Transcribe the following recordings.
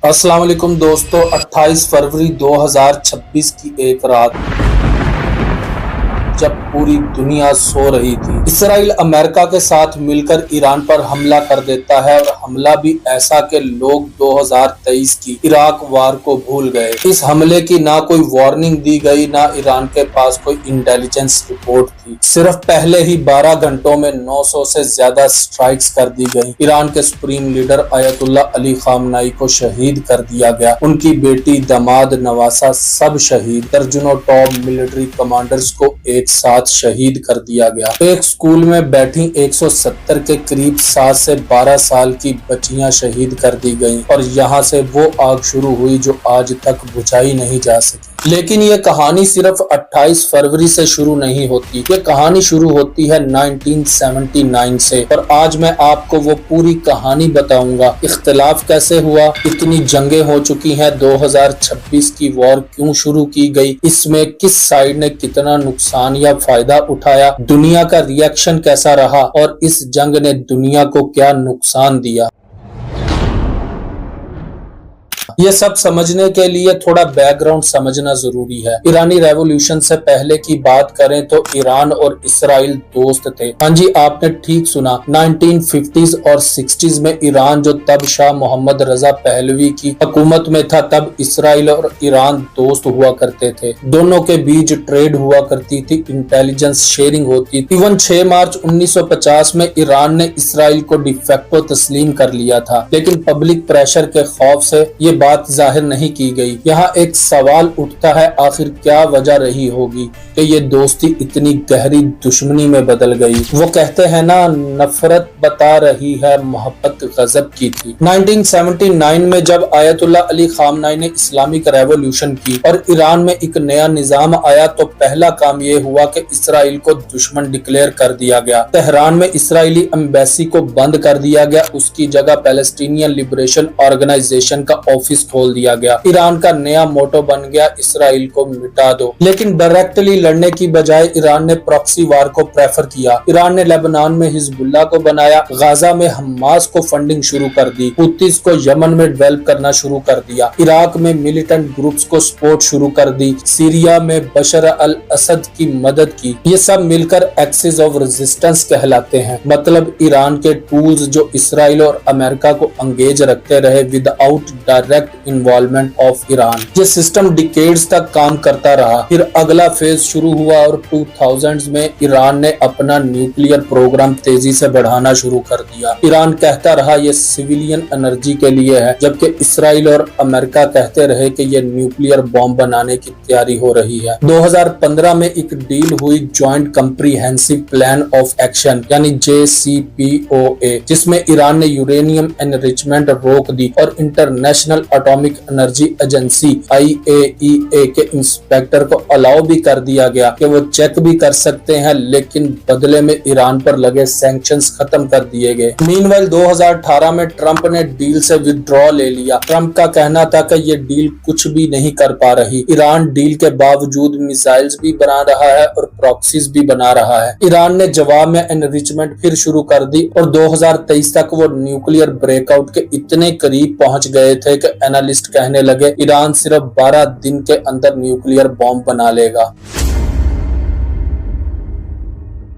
अस्सलाम वालेकुम दोस्तों, 28 फरवरी 2026 की एक रात जब पूरी दुनिया सो रही थी, इसराइल अमेरिका के साथ मिलकर ईरान पर हमला कर देता है और हमला भी ऐसा कि लोग 2023 की इराक वार को भूल गए। इस हमले की ना कोई वार्निंग दी गई, ना ईरान के पास कोई इंटेलिजेंस रिपोर्ट थी। सिर्फ पहले ही 12 घंटों में 900 से ज्यादा स्ट्राइक्स कर दी गई। ईरान के सुप्रीम लीडर आयतुल्लाह अली खामनाई को शहीद कर दिया गया, उनकी बेटी, दामाद, नवासा सब शहीद। दर्जनों टॉप मिलिट्री कमांडर्स को एक साथ शहीद कर दिया गया। एक स्कूल में बैठी 170 के करीब 7 से 12 साल की बच्चियां शहीद कर दी गईं और यहाँ से वो आग शुरू हुई जो आज तक बुझाई नहीं जा सकी। लेकिन ये कहानी सिर्फ 28 फरवरी से शुरू नहीं होती, ये कहानी शुरू होती है 1979 से और आज मैं आपको वो पूरी कहानी बताऊंगा। इख्तिलाफ कैसे हुआ, इतनी जंगें हो चुकी हैं, 2026 की वॉर क्यों शुरू की गई, इसमें किस साइड ने कितना नुकसान या फायदा उठाया, दुनिया का रिएक्शन कैसा रहा और इस जंग ने दुनिया को क्या नुकसान दिया। ये सब समझने के लिए थोड़ा बैकग्राउंड समझना जरूरी है। ईरानी रेवोल्यूशन से पहले की बात करें तो ईरान और इसराइल दोस्त थे। हाँ जी, आपने ठीक सुना, 1950s और 60s में ईरान जो तब शाह मोहम्मद रजा पहलवी की हुकूमत में था, तब इसराइल और ईरान दोस्त हुआ करते थे। दोनों के बीच ट्रेड हुआ करती थी, इंटेलिजेंस शेयरिंग होती थी। इवन 6 मार्च 1950 में ईरान ने इसराइल को डिफेक्टो तस्लीम कर लिया था, लेकिन पब्लिक प्रेशर के खौफ से ये बात जाहिर नहीं की गई। यहाँ एक सवाल उठता है, आखिर क्या वजह रही होगी कि ये दोस्ती इतनी गहरी दुश्मनी में बदल गई। वो कहते हैं ना, नफरत बता रही है मोहब्बत गजब की थी। 1979 में जब आयतुल्लाह अली खामनाई ने इस्लामिक रेवोल्यूशन की और ईरान में एक नया निजाम आया तो पहला काम ये हुआ कि इसराइल को दुश्मन डिक्लेयर कर दिया गया। तेहरान में इसराइली एम्बेसी को बंद कर दिया गया, उसकी जगह पैलेस्टीनियन लिबरेशन ऑर्गेनाइजेशन का ऑफिस खोल दिया गया। ईरान का नया मोटो बन गया, इसराइल को मिटा दो। लेकिन डायरेक्टली लड़ने की बजाय ईरान ने प्रॉक्सी वार को प्रेफर किया। ईरान ने लेबनान में हिजबुल्लाह को बनाया, गाजा में हमास को फंडिंग शुरू कर दी, हुतीस को यमन में डेवलप करना शुरू कर दिया, इराक में मिलिटेंट ग्रुप्स को सपोर्ट शुरू कर दी, सीरिया में बशर अल असद की मदद की। ये सब मिलकर एक्सिस ऑफ रेजिस्टेंस कहलाते हैं। मतलब ईरान के टूल्स जो इसराइल और अमेरिका को अंगेज रखते रहे without direct involvement of Iran. ये सिस्टम डिकेड्स तक काम करता रहा। फिर अगला फेज शुरू हुआ और 2000s में ईरान ने अपना न्यूक्लियर प्रोग्राम तेजी से बढ़ाना शुरू कर दिया। ईरान कहता रहा ये सिविलियन एनर्जी के लिए है, जबकि इसराइल और अमेरिका कहते रहे कि ये न्यूक्लियर बॉम्ब बनाने की तैयारी हो रही है। 2015 में एक डील हुई, joint comprehensive plan of action यानी JCPOA, जिसमें ईरान ने यूरेनियम एनरिचमेंट रोक दी और international atomic energy agency IAEA के इंस्पेक्टर को अलाउ भी कर दिया गया कि वो चेक भी कर सकते हैं, लेकिन बदले में ईरान पर लगे सैंक्शंस खत्म कर दिए गए। मीनवाइल 2018 में ट्रंप ने डील से विड्रॉ ले लिया। ट्रंप का कहना था कि ये डील कुछ भी नहीं कर पा रही। ईरान डील के बावजूद मिसाइल्स भी बना रहा है और प्रॉक्सीज भी बना रहा है। ईरान ने जवाब में एनरिचमेंट फिर शुरू कर दी और 2023 तक वो न्यूक्लियर ब्रेकआउट के इतने करीब पहुंच गए थे कि एनालिस्ट कहने लगे ईरान सिर्फ 12 दिन के अंदर न्यूक्लियर बॉम्ब बना लेगा।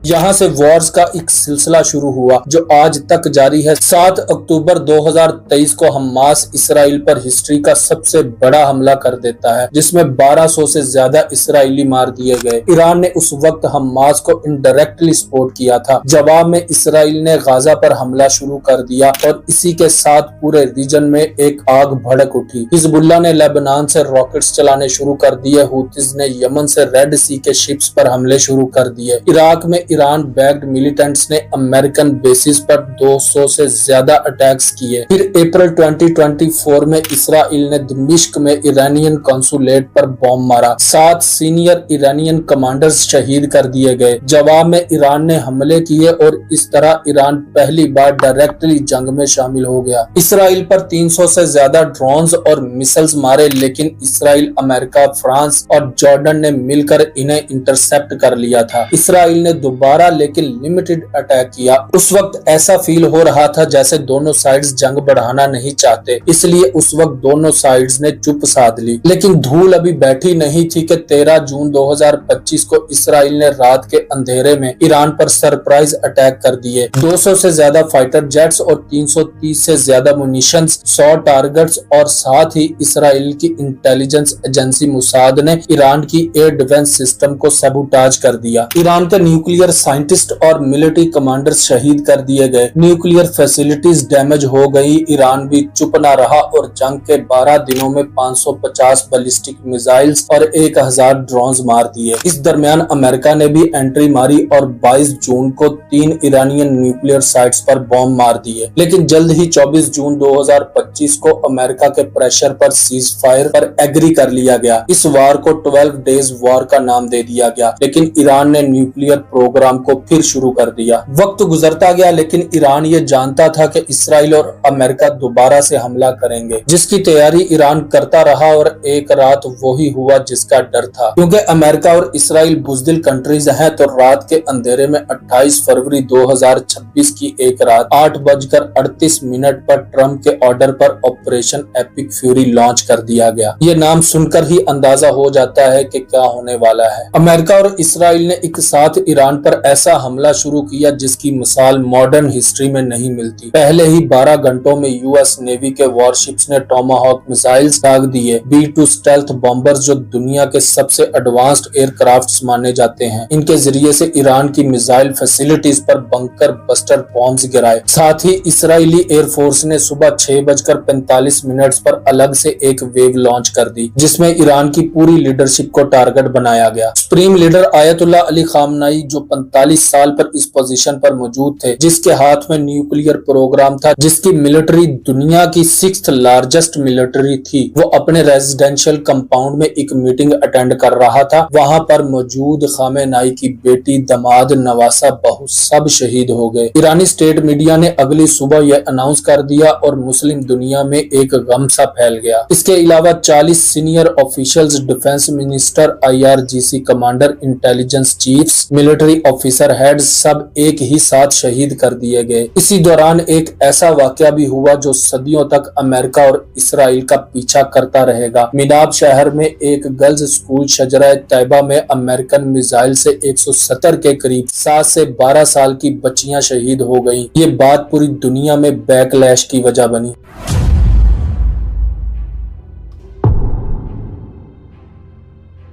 यहाँ से वॉर्स का एक सिलसिला शुरू हुआ जो आज तक जारी है। 7 अक्टूबर 2023 को हमास इसराइल पर हिस्ट्री का सबसे बड़ा हमला कर देता है, जिसमें 1200 से ज्यादा इसराइली मार दिए गए। ईरान ने उस वक्त हमास को इनडायरेक्टली सपोर्ट किया था। जवाब में इसराइल ने गाजा पर हमला शुरू कर दिया और इसी के साथ पूरे रीजन में एक आग भड़क उठी। हिजबुल्लाह ने लेबनान से रॉकेट्स चलाने शुरू कर दिए, हुतीस ने यमन से रेड सी के शिप्स पर हमले शुरू कर दिए। इराक में ईरान बैक्ड मिलिटेंट्स ने अमेरिकन बेसिस पर 200 से ज्यादा अटैक्स किए। फिर अप्रैल 2024 में इसराइल ने दमिश्क में ईरानियन कॉन्सुलेट पर बॉम्ब मारा। 7 सीनियर ईरानियन कमांडर्स शहीद कर दिए गए। जवाब में ईरान ने हमले किए और इस तरह ईरान पहली बार डायरेक्टली जंग में शामिल हो गया। इसराइल पर 300 से ज्यादा ड्रोन्स और मिसाइल्स मारे, लेकिन इसराइल, अमेरिका, फ्रांस और जॉर्डन ने मिलकर इन्हें इंटरसेप्ट कर लिया था। इसराइल ने दोबारा दोबारा लेकिन लिमिटेड अटैक किया। उस वक्त ऐसा फील हो रहा था जैसे दोनों साइड्स जंग बढ़ाना नहीं चाहते, इसलिए उस वक्त दोनों साइड्स ने चुप साध ली। लेकिन धूल अभी बैठी नहीं थी कि 13 जून 2025 को इसराइल ने रात के अंधेरे में ईरान पर सरप्राइज अटैक कर दिए। 200 से ज्यादा फाइटर जेट्स और 330 से ज्यादा मुनिशंस, 100 टारगेट्स और साथ ही इसराइल की इंटेलिजेंस एजेंसी मुसाद ने ईरान की एयर डिफेंस सिस्टम को सबूटाज कर दिया। ईरान के न्यूक्लियर साइंटिस्ट और मिलिट्री कमांडर्स शहीद कर दिए गए, न्यूक्लियर फैसिलिटीज डैमेज हो गई। ईरान भी चुप न रहा और जंग के 12 दिनों में 550 बैलिस्टिक मिसाइल्स और 1000 ड्रोन्स मार दिए। इस दरमियान अमेरिका ने भी एंट्री मारी और 22 जून को 3 ईरानियन न्यूक्लियर साइट्स पर बॉम्ब मार दिए। लेकिन जल्द ही 24 जून 2025 को अमेरिका के प्रेशर पर सीज फायर पर एग्री कर लिया गया। इस वार को 12 डेज वॉर का नाम दे दिया गया, लेकिन ईरान ने न्यूक्लियर प्रोग्राम को फिर शुरू कर दिया। वक्त गुजरता गया लेकिन ईरान ये जानता था कि इसराइल और अमेरिका दोबारा से हमला करेंगे, जिसकी तैयारी ईरान करता रहा और एक रात वही हुआ जिसका डर था। क्योंकि अमेरिका और इसराइल बुजदिल कंट्रीज हैं, तो रात के अंधेरे में 28 फरवरी 2026 की एक रात 8:38 पर ट्रंप के ऑर्डर पर ऑपरेशन एपिक फ्यूरी लॉन्च कर दिया गया। ये नाम सुनकर ही अंदाजा हो जाता है कि क्या होने वाला है। अमेरिका और इसराइल ने एक साथ ईरान पर ऐसा हमला शुरू किया जिसकी मिसाल मॉडर्न हिस्ट्री में नहीं मिलती। पहले ही 12 घंटों में यूएस नेवी के वॉरशिप्स ने टोमाहॉक मिसाइल्स दाग दिए। B-2 स्टेल्थ बॉम्बर्स जो दुनिया के सबसे एडवांस्ड एयरक्राफ्ट्स माने जाते हैं, इनके जरिए से ईरान की मिसाइल फैसिलिटीज पर बंकर बस्टर बॉम्ब्स गिराए। साथ ही इसराइली एयरफोर्स ने सुबह 6:45 पर अलग से एक वेव लॉन्च कर दी, जिसमें ईरान की पूरी लीडरशिप को टारगेट बनाया गया। सुप्रीम लीडर आयतुल्लाह अली खामनाई जो 45 साल पर इस पोजीशन पर मौजूद थे, जिसके हाथ में न्यूक्लियर प्रोग्राम था, जिसकी मिलिट्री दुनिया की 6th लार्जेस्ट मिलिट्री थी, वो अपने रेजिडेंशियल कंपाउंड में एक मीटिंग अटेंड कर रहा था। वहां पर मौजूद खामेनाई की बेटी, दामाद, नवासा, बहू सब शहीद हो गए। ईरानी स्टेट मीडिया ने अगली सुबह यह अनाउंस कर दिया और मुस्लिम दुनिया में एक गम सा फैल गया। इसके अलावा 40 senior officials, defence minister, IRGC commander, intelligence chiefs, military officer heads सब एक ही साथ शहीद कर दिए गए। इसी दौरान एक ऐसा वाकया भी हुआ जो सदियों तक अमेरिका और इसराइल का पीछा करता रहेगा। मिनाब शहर में एक गर्ल्स स्कूल शजरा तैयबा में अमेरिकन मिसाइल से 170 के करीब 7 से 12 साल की बच्चियां शहीद हो गईं। ये बात पूरी दुनिया में बैकलैश की वजह बनी।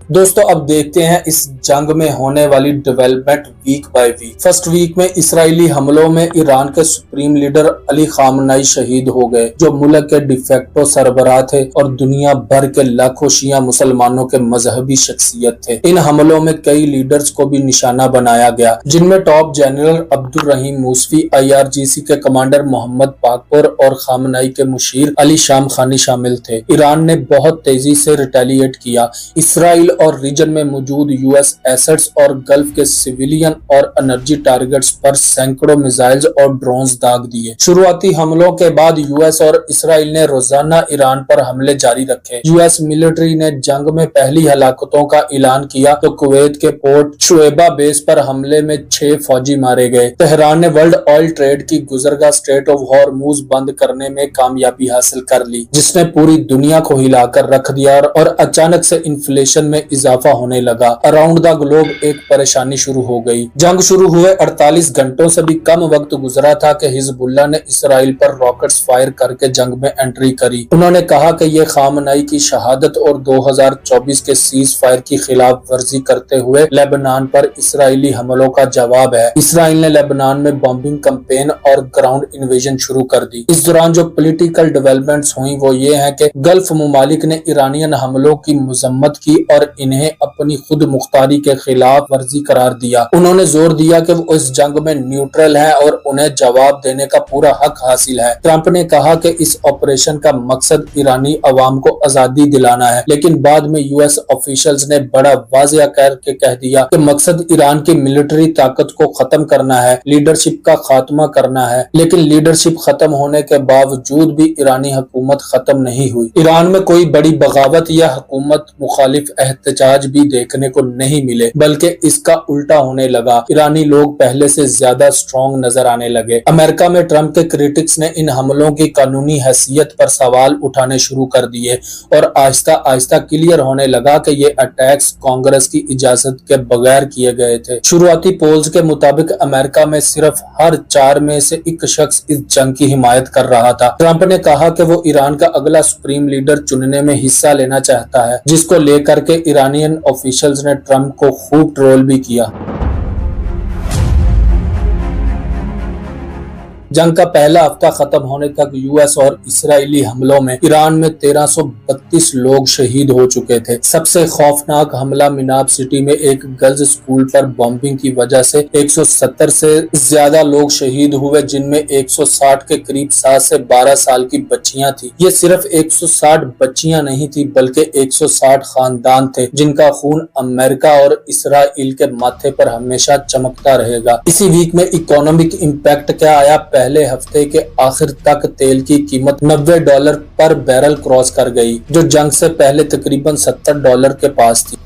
दोस्तों अब देखते हैं इस जंग में होने वाली development week by week. First week में इसराइली हमलों में ईरान के सुप्रीम लीडर अली खामनाई शहीद हो गए, जो मुल्क के डिफेक्टो सरबराह थे और दुनिया भर के लाखों शिया मुसलमानों के मजहबी शख्सियत थे। इन हमलों में कई लीडर्स को भी निशाना बनाया गया, जिनमें टॉप जनरल अब्दुल रहीम मूसवी, IRGC के कमांडर मोहम्मद पाकपुर और खामनाई के मुशीर अली शाम खानी शामिल थे। ईरान ने बहुत तेजी से रिटेलिएट किया। इसराइल और रीजन में मौजूद यूएस एसेट्स और गल्फ के सिविलियन और एनर्जी टारगेट्स पर सैकड़ों मिसाइल्स और ड्रोन्स दाग दिए। शुरुआती हमलों के बाद यूएस और इसराइल ने रोजाना ईरान पर हमले जारी रखे। यूएस मिलिट्री ने जंग में पहली हलाकतों का ऐलान किया तो कुवैत के पोर्ट शुएबा बेस पर हमले में 6 फौजी मारे गए। तेहरान ने वर्ल्ड ऑयल ट्रेड की गुजरगा स्ट्रेट ऑफ हॉर्मुज बंद करने में कामयाबी हासिल कर ली, जिसने पूरी दुनिया को हिलाकर रख दिया और अचानक से इन्फ्लेशन में इजाफा होने लगा। अराउंड द ग्लोब एक परेशानी शुरू हो गई। जंग शुरू हुए 48 घंटों से भी कम वक्त गुजरा था कि हिजबुल्लाह ने इसराइल पर रॉकेट्स फायर करके जंग में एंट्री करी। उन्होंने कहा कि यह खामनाई की शहादत और 2024 के सीज फायर की खिलाफ वर्जी करते हुए लेबनान पर इसराइली हमलों का जवाब है। इसराइल ने लेबनान में बॉम्बिंग कैंपेन और ग्राउंड इन्वेजन शुरू कर दी। इस दौरान जो पॉलिटिकल डेवलपमेंट्स हुई वो ये है कि गल्फ मुमालिक ने ईरानियन हमलों की मजम्मत की और इन्हें अपनी खुद मुख्तारी के खिलाफ वर्जी करार दिया। उन्होंने जोर दिया कि वो इस जंग में न्यूट्रल हैं और उन्हें जवाब देने का पूरा हक हासिल है। ट्रंप ने कहा कि इस ऑपरेशन का मकसद ईरानी अवाम को आजादी दिलाना है, लेकिन बाद में यूएस ऑफिशियल्स ने बड़ा वाज़ेह करके कह दिया कि मकसद ईरान की मिलिट्री ताकत को खत्म करना है, लीडरशिप का खात्मा करना है। लेकिन लीडरशिप खत्म होने के बावजूद भी ईरानी हुकूमत खत्म नहीं हुई। ईरान में कोई बड़ी बगावत या हुकूमत मुखालिफ एहतजाज भी देखने को नहीं मिले, बल्कि इसका उल्टा होने लगा। ईरानी लोग पहले से ज्यादा स्ट्रॉन्ग नजर आने लगे। अमेरिका में ट्रंप के क्रिटिक्स ने इन हमलों की कानूनी हैसियत पर सवाल उठाने शुरू कर दिए और आहिस्ता आहिस्ता क्लियर होने लगा कि ये अटैक्स कांग्रेस की इजाजत के बगैर किए गए थे। शुरुआती पोल्स के मुताबिक अमेरिका में सिर्फ हर 4 में से एक शख्स इस जंग की हिमायत कर रहा था। ट्रंप ने कहा कि वो ईरान का अगला सुप्रीम लीडर चुनने में हिस्सा लेना चाहता है, जिसको लेकर के ईरानियन ऑफिशियल्स ने ट्रंप को खूब ट्रोल भी किया। जंग का पहला हफ्ता खत्म होने तक यूएस और इस्राएली हमलों में ईरान में 1332 लोग शहीद हो चुके थे। सबसे खौफनाक हमला मिनाब सिटी में एक गर्ल्स स्कूल पर बॉम्बिंग की वजह से 170 से ज्यादा लोग शहीद हुए, जिनमें 160 के करीब 7 से 12 साल की बच्चियां थी। ये सिर्फ 160 बच्चियां नहीं थी, बल्कि 160 खानदान थे जिनका खून अमेरिका और इस्राएल के माथे पर हमेशा चमकता रहेगा। इसी वीक में इकोनॉमिक इम्पैक्ट क्या आया? पहले हफ्ते के आखिर तक तेल की कीमत $90 पर बैरल क्रॉस कर गई, जो जंग से पहले तकरीबन $70 के पास थी।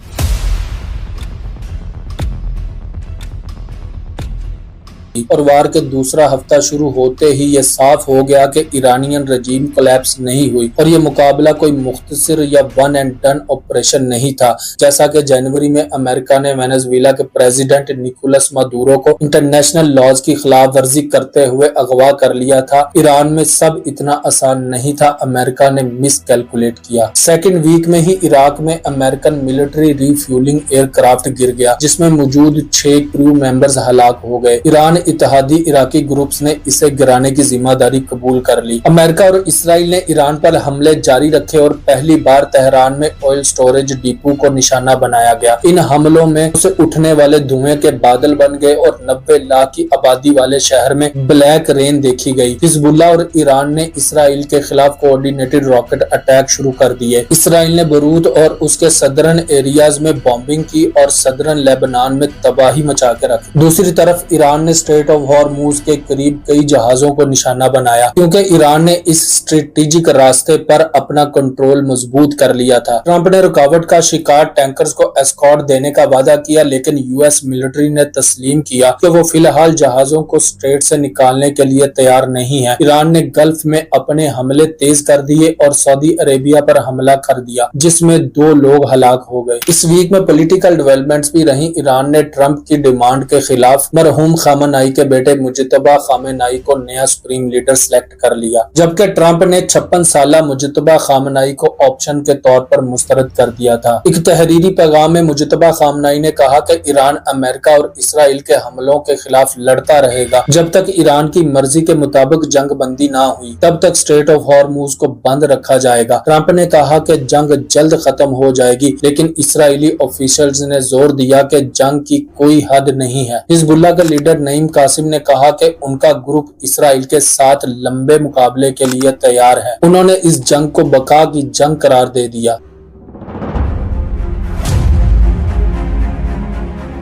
और वार के दूसरा हफ्ता शुरू होते ही ये साफ हो गया कि ईरानियन रजीम कोलैप्स नहीं हुई और ये मुकाबला कोई मुख्तसर या वन एंड डन ऑपरेशन नहीं था। जैसा कि जनवरी में अमेरिका ने वेनेजुएला के प्रेसिडेंट निकोलस मादुरो को इंटरनेशनल लॉज की खिलाफ वर्जी करते हुए अगवा कर लिया था, ईरान में सब इतना आसान नहीं था। अमेरिका ने मिस कैलकुलेट किया। सेकेंड वीक में ही इराक में अमेरिकन मिलिट्री रिफ्यूलिंग एयरक्राफ्ट गिर गया, जिसमें मौजूद 6 क्रू मेंबर्स हलाक हो गए। ईरान इत्तेहादी इराकी ग्रुप्स ने इसे गिराने की जिम्मेदारी कबूल कर ली। अमेरिका और इसराइल ने ईरान पर हमले जारी रखे और पहली बार तेहरान में ऑयल स्टोरेज डिपो को निशाना बनाया गया। इन हमलों में उसे उठने वाले धुएं के बादल बन गए और 90 लाख की आबादी वाले शहर में ब्लैक रेन देखी गई। हिजबुल्लाह और ईरान ने इसराइल के खिलाफ कोऑर्डिनेटेड रॉकेट अटैक शुरू कर दिए। इसराइल ने बरूत और उसके सदरन एरियाज में बॉम्बिंग की और सदरन लेबनान में तबाही मचा के रखी। दूसरी तरफ ईरान ने स्ट्रेट ऑफ हॉर्मुज के करीब कई जहाजों को निशाना बनाया, क्योंकि ईरान ने इस स्ट्रेटेजिक रास्ते पर अपना कंट्रोल मजबूत कर लिया था। ट्रंप ने रुकावट का शिकार टैंकर्स को एस्कॉर्ट देने का वादा किया, लेकिन यूएस मिलिट्री ने तस्लीम किया कि वो फिलहाल जहाजों को स्ट्रेट से निकालने के लिए तैयार नहीं है। ईरान ने गल्फ में अपने हमले तेज कर दिए और सऊदी अरेबिया पर हमला कर दिया, जिसमें 2 लोग हलाक हो गए। इस वीक में पॉलिटिकल डेवलपमेंट्स भी रही। ईरान ने ट्रंप की डिमांड के खिलाफ मरहूम खामेनेई के बेटे मुजतबा खामेनेई को नया सुप्रीम लीडर सिलेक्ट कर लिया, जबकि ट्रंप ने 56 साला मुजतबा खामेनेई को ऑप्शन के तौर पर मुस्तरद कर दिया था। एक तहरीरी पैगाम में मुजतबा खामेनेई ने कहा कि ईरान अमेरिका और इसराइल के हमलों के खिलाफ लड़ता रहेगा। जब तक ईरान की मर्जी के मुताबिक जंग बंदी ना हुई, तब तक स्ट्रेट ऑफ हॉर्मुज को बंद रखा जाएगा। ट्रंप ने कहा कि जंग जल्द खत्म हो जाएगी, लेकिन इसराइली ऑफिशियल्स ने जोर दिया कि जंग की कोई हद नहीं है। हिजबुल्लाह के लीडर नईम कासिम ने कहा कि उनका ग्रुप इसराइल के साथ लंबे मुकाबले के लिए तैयार है। उन्होंने इस जंग को बका की जंग करार दे दिया।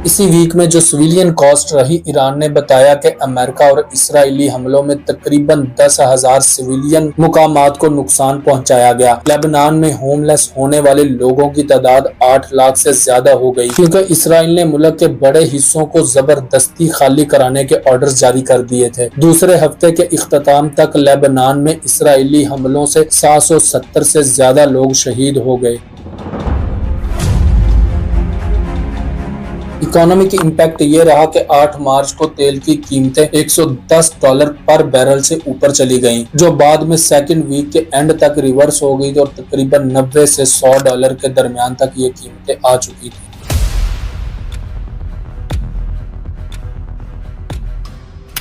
इसी वीक में जो सिविलियन कॉस्ट रही, ईरान ने बताया कि अमेरिका और इसराइली हमलों में तकरीबन 10,000 सिविलियन मुकामात को नुकसान पहुंचाया गया। लेबनान में होमलेस होने वाले लोगों की तादाद 8 लाख से ज्यादा हो गई, क्योंकि इसराइल ने मुल्क के बड़े हिस्सों को जबरदस्ती खाली कराने के ऑर्डर्स जारी कर दिए थे। दूसरे हफ्ते के इख्तिताम तक लेबनान में इसराइली हमलों से 770 से ज्यादा लोग शहीद हो गए। इकोनॉमिक इम्पैक्ट ये रहा कि 8 मार्च को तेल की कीमतें $110 पर बैरल से ऊपर चली गईं, जो बाद में सेकेंड वीक के एंड तक रिवर्स हो गई और तकरीबन 90 से $100 के दरमियान तक ये कीमतें आ चुकी थी।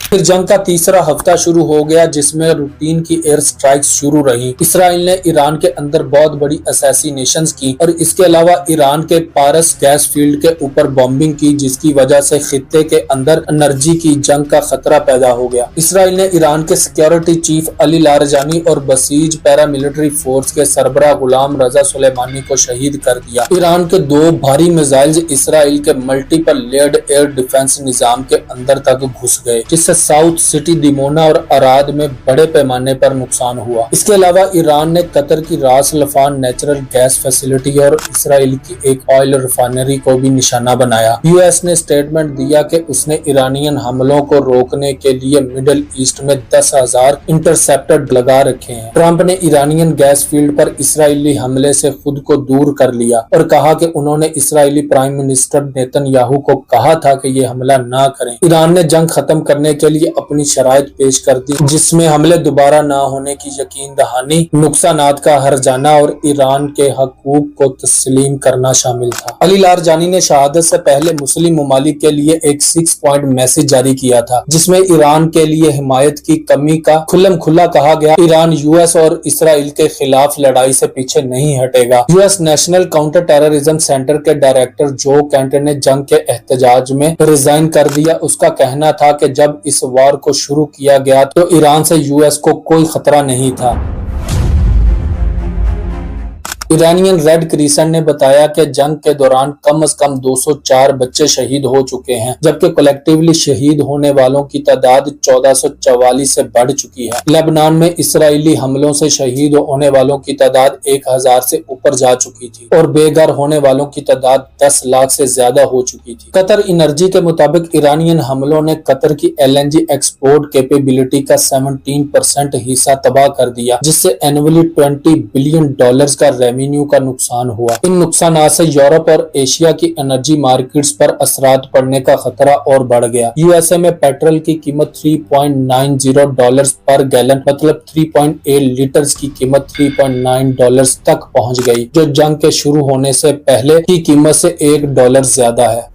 फिर जंग का तीसरा हफ्ता शुरू हो गया, जिसमें रूटीन की एयर स्ट्राइक्स शुरू रही। इसराइल ने ईरान के अंदर बहुत बड़ी असैसिनेशंस की और इसके अलावा ईरान के पारस गैस फील्ड के ऊपर बॉम्बिंग की, जिसकी वजह से खित्ते के अंदर एनर्जी की जंग का खतरा पैदा हो गया। इसराइल ने ईरान के सिक्योरिटी चीफ अली लारजानी और बसीज पैरामिलिट्री फोर्स के सरबराह गुलाम रजा सुलेमानी को शहीद कर दिया। ईरान के 2 भारी मिसाइल्स इसराइल के मल्टीपल लेयर्ड एयर डिफेंस निजाम के अंदर तक घुस गए, जिससे साउथ सिटी दिमोना और अराद में बड़े पैमाने पर नुकसान हुआ। इसके अलावा ईरान ने कतर की रास लफान नेचुरल गैस फैसिलिटी और इसराइल की एक ऑयल रिफाइनरी को भी निशाना बनाया। यूएस ने स्टेटमेंट दिया कि उसने ईरानियन हमलों को रोकने के लिए मिडिल ईस्ट में 10,000 इंटरसेप्टर लगा रखे हैं। ट्रंप ने ईरानियन गैस फील्ड पर इसराइली हमले से खुद को दूर कर लिया और कहा कि उन्होंने इसराइली प्राइम मिनिस्टर नेतन्याहू को कहा था कि ये हमला ना करें। ईरान ने जंग खत्म करने के लिए अपनी शराइत पेश कर दी, जिसमें हमले दोबारा ना होने की यकीन दहानी, नुकसानात का हर्जाना और ईरान के हकूक को तस्लीम करना शामिल था। अली लारजानी ने शहादत से पहले मुस्लिम ममालिक के लिए एक 6 पॉइंट मैसेज जारी किया था, जिसमें ईरान के लिए हिमायत की कमी का खुल्लम खुल्ला कहा गया। ईरान यूएस और इसराइल के खिलाफ लड़ाई से पीछे नहीं हटेगा। US national counter terrorism centre के डायरेक्टर जो कैंटर ने जंग के एहतजाज में रिजाइन कर दिया। उसका कहना था कि जब इस वार को शुरू किया गया तो ईरान से यूएस को कोई खतरा नहीं था। ईरानियन रेड क्रिसेंट ने बताया कि जंग के दौरान कम से कम 204 बच्चे शहीद हो चुके हैं, जबकि कलेक्टिवली शहीद होने वालों की तादाद 1444 से बढ़ चुकी है। लेबनान में इसराइली हमलों से शहीद होने वालों की तादाद 1000 से ऊपर जा चुकी थी और बेघर होने वालों की तादाद 10 लाख से ज्यादा हो चुकी थी। कतर एनर्जी के मुताबिक ईरानियन हमलों ने कतर की एलएनजी एक्सपोर्ट कैपेबिलिटी का 17% हिस्सा तबाह कर दिया, जिससे एनुअली $20 बिलियन का रेवेन्यू का नुकसान हुआ। इन नुकसानात से यूरोप और एशिया की एनर्जी मार्केट्स पर असरात पड़ने का खतरा और बढ़ गया। यूएसए में पेट्रोल की कीमत $3.90 पर गैलन, मतलब 3.8 लीटर की कीमत $3.9 तक पहुंच गई, जो जंग के शुरू होने से पहले की कीमत से $1 ज्यादा है।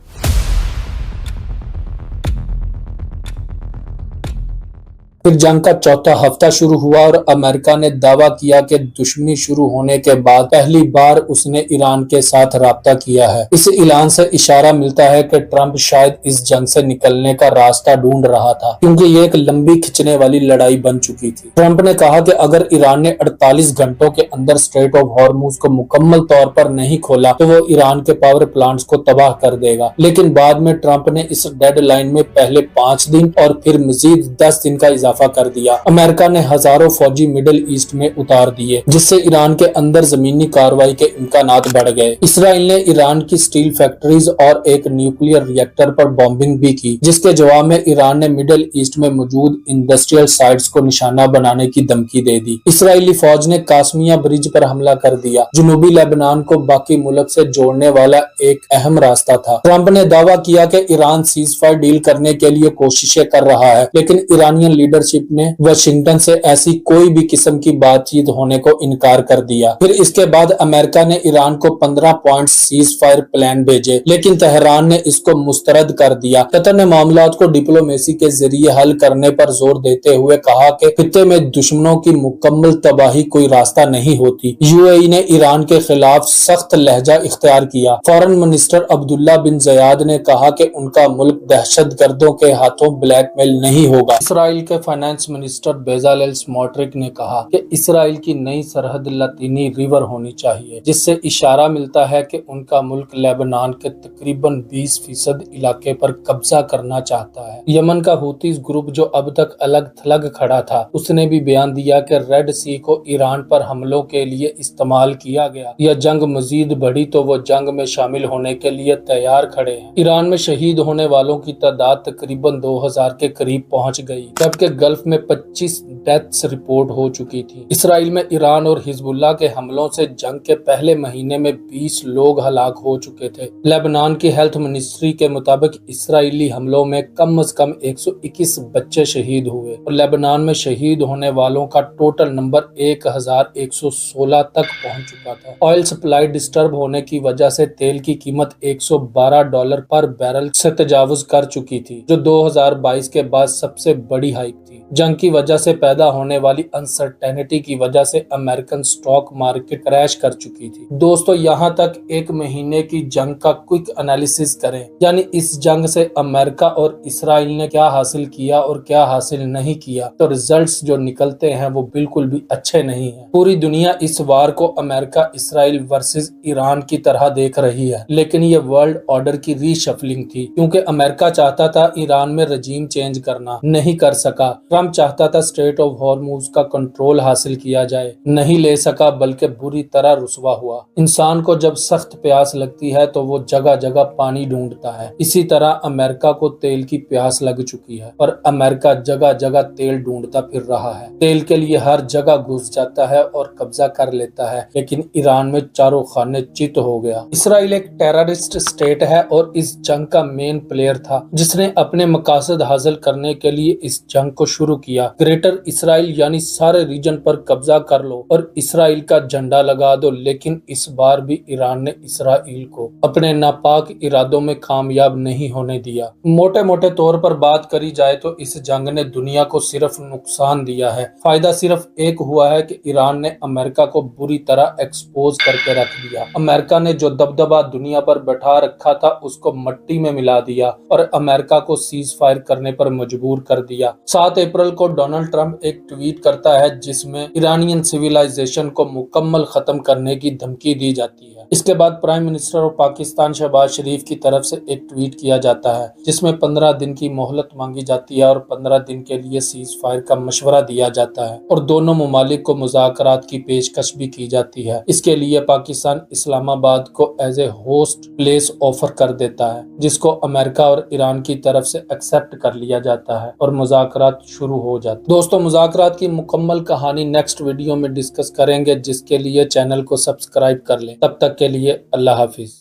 फिर जंग का चौथा हफ्ता शुरू हुआ और अमेरिका ने दावा किया कि दुश्मनी शुरू होने के बाद पहली बार उसने ईरान के साथ राब्ता किया है। इस ऐलान से इशारा मिलता है कि ट्रंप शायद इस जंग से निकलने का रास्ता ढूंढ रहा था, क्योंकि ये एक लंबी खिंचने वाली लड़ाई बन चुकी थी। ट्रंप ने कहा कि अगर ईरान ने 48 घंटों के अंदर स्ट्रेट ऑफ हॉर्मुज को मुकम्मल तौर पर नहीं खोला तो वो ईरान के पावर प्लांट्स को तबाह कर देगा। लेकिन बाद में ट्रंप ने इस डेडलाइन में पहले 5 दिन और फिर मजीद 10 दिन का इजाफा कर दिया। अमेरिका ने हजारों फौजी मिडिल ईस्ट में उतार दिए, जिससे ईरान के अंदर जमीनी कार्रवाई के इम्कानात बढ़ गए। इसराइल ने ईरान की स्टील फैक्ट्रीज और एक न्यूक्लियर रिएक्टर पर बॉम्बिंग भी की, जिसके जवाब में ईरान ने मिडिल ईस्ट में मौजूद इंडस्ट्रियल साइट्स को निशाना बनाने की धमकी दे दी। इसराइली फौज ने कासमिया ब्रिज पर हमला कर दिया, जनूबी लेबनान को बाकी मुल्क से जोड़ने वाला एक अहम रास्ता था। ट्रंप ने दावा किया कि ईरान सीजफायर डील करने के लिए कोशिशें कर रहा है, लेकिन ईरानियन लीडरशिप ने वाशिंगटन से ऐसी कोई भी किस्म की बातचीत होने को इनकार कर दिया। फिर इसके बाद अमेरिका ने ईरान को 15 पॉइंट सीज फायर प्लान भेजे, लेकिन तेहरान ने इसको मुस्तरद कर दिया। कतर ने मामलात को डिप्लोमेसी के जरिए हल करने पर जोर देते हुए कहा कि खित्ते में दुश्मनों की मुकम्मल तबाही कोई रास्ता नहीं होती। यूएई ने ईरान के खिलाफ सख्त लहजा इख्तियार किया। फॉरेन मिनिस्टर अब्दुल्ला बिन जयाद ने कहा कि उनका मुल्क दहशतगर्दों के हाथों ब्लैकमेल नहीं होगा। इसराइल के फाइनेंस मिनिस्टर बेजालेल स्मोट्रिक ने कहा कि इसराइल की नई सरहद लातीनी रिवर होनी चाहिए, जिससे इशारा मिलता है कि उनका मुल्क लेबनान के तकरीबन 20% इलाके पर कब्जा करना चाहता है। यमन का हुतीज ग्रुप, जो अब तक अलग थलग खड़ा था, उसने भी बयान दिया कि रेड सी को ईरान पर हमलों के लिए इस्तेमाल किया गया या जंग मजीद बढ़ी तो वो जंग में शामिल होने के लिए तैयार खड़े हैं। ईरान में शहीद होने वालों की तादाद तकरीबन 2000 के करीब पहुंच गई, जबकि गल्फ में 25 डेथ्स रिपोर्ट हो चुकी थी। इसराइल में ईरान और हिजबुल्लाह के हमलों से जंग के पहले महीने में 20 लोग हलाक हो चुके थे। लेबनान की हेल्थ मिनिस्ट्री के मुताबिक इसराइली हमलों में कम से कम 121 बच्चे शहीद हुए और लेबनान में शहीद होने वालों का टोटल नंबर 1116 तक पहुंच चुका था। ऑयल सप्लाई डिस्टर्ब होने की वजह से तेल की कीमत $112 पर बैरल से तजावुज कर चुकी थी, जो 2022 के बाद सबसे बड़ी हाइक थी। जंग की वजह से पैदा होने वाली अनसर्टेनिटी की वजह से अमेरिकन स्टॉक मार्केट क्रैश कर चुकी थी। दोस्तों, यहाँ तक 1 महीने की जंग का क्विक एनालिसिस करें, यानी इस जंग से अमेरिका और इसराइल ने क्या हासिल किया और क्या हासिल नहीं किया, तो रिजल्ट्स जो निकलते हैं वो बिल्कुल भी अच्छे नहीं है। पूरी दुनिया इस वार को अमेरिका इसराइल वर्सेस ईरान की तरह देख रही है, लेकिन ये वर्ल्ड ऑर्डर की रीशफलिंग थी, क्योंकि अमेरिका चाहता था ईरान में रजीम चेंज करना, नहीं कर सका। ट्रंप चाहता था स्ट्रेट ऑफ हॉर्मुज का कंट्रोल हासिल किया जाए, नहीं ले सका, बल्कि बुरी तरह रुसवा हुआ। इंसान को जब सख्त प्यास लगती है तो वो जगह जगह पानी ढूंढता है। इसी तरह अमेरिका को तेल की प्यास लग चुकी है और अमेरिका जगह जगह तेल ढूंढता फिर रहा है। तेल के लिए हर जगह घुस जाता है और कब्जा कर लेता है, लेकिन ईरान में चारों खाने चित हो गया। इसराइल एक टेररिस्ट स्टेट है और इस जंग का मेन प्लेयर था, जिसने अपने मकासद हासिल करने के लिए इस जंग को शुरू किया। ग्रेटर इसराइल यानी सारे रीजन पर कब्जा कर लो और इसराइल का झंडा लगा दो, लेकिन इस बार भी ईरान ने इसराइल को अपने नापाक इरादों में कामयाब नहीं होने दिया। मोटे मोटे तौर पर बात करी जाए तो इस जंग ने दुनिया को सिर्फ नुकसान दिया है। फायदा सिर्फ एक हुआ है कि ईरान ने अमेरिका को बुरी तरह एक्सपोज करके रख दिया। अमेरिका ने जो दबदबा दुनिया पर बैठा रखा था उसको मट्टी में मिला दिया और अमेरिका को सीज फायर करने पर मजबूर कर दिया। 7 अप्रैल को डोनाल्ड ट्रंप एक ट्वीट करता है जिसमें ईरानियन सिविलाइजेशन को मुकम्मल खत्म करने की धमकी दी जाती है। इसके बाद prime minister of Pakistan Shahbaz Sharif की तरफ से एक ट्वीट किया जाता है जिसमें 15 दिन की मोहलत मांगी जाती है और 15 दिन के लिए सीज फायर का मशवरा दिया जाता है और दोनों मुमालिक को मुज़ाकरात की पेशकश भी की जाती है। इसके लिए पाकिस्तान इस्लामाबाद को as a host place offer कर देता है, जिसको अमेरिका और ईरान की तरफ से एक्सेप्ट कर लिया जाता है और मुज़ाकरात शुरू हो जाते हैं। दोस्तों, मुज़ाकरात की मुकम्मल कहानी नेक्स्ट वीडियो में डिस्कस करेंगे, जिसके लिए चैनल को सब्सक्राइब कर लें। तब तक के लिए अल्लाह हाफिज।